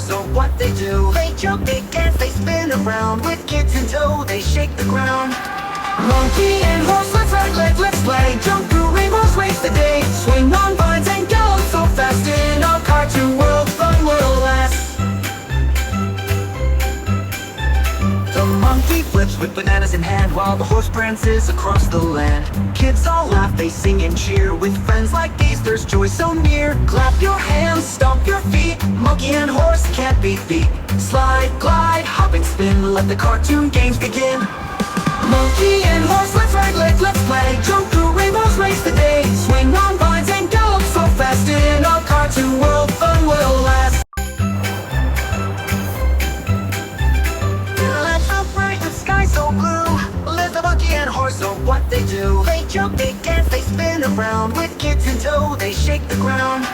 horse, oh what they do. They jump, they dance, they spin around. With kids in tow, they shake the ground. Monkey and horse, let's ride, let's play. Jump through rainbows, race the day. Swing on vines and gallop so fast. In our cartoon world, fun will last. The monkey flips with bananas in hand, while the horse prances across the land. Kids all laugh, they sing and cheer. With friends like these, there's joy so near. Clap your hands, stomp your feet. Monkey and horse can't be beat. Slide, glide, hop and spin. Let the cartoon games begin. Monkey and horse, let's ride, let's play. Jump through rainbows, race the day. Swing on vines and gallop so fast. In our cartoon world, fun will last. How bright the sky so blue. Live the monkey and horse, oh what they do. They jump, they dance, they spin around. With kids in tow, they shake the ground.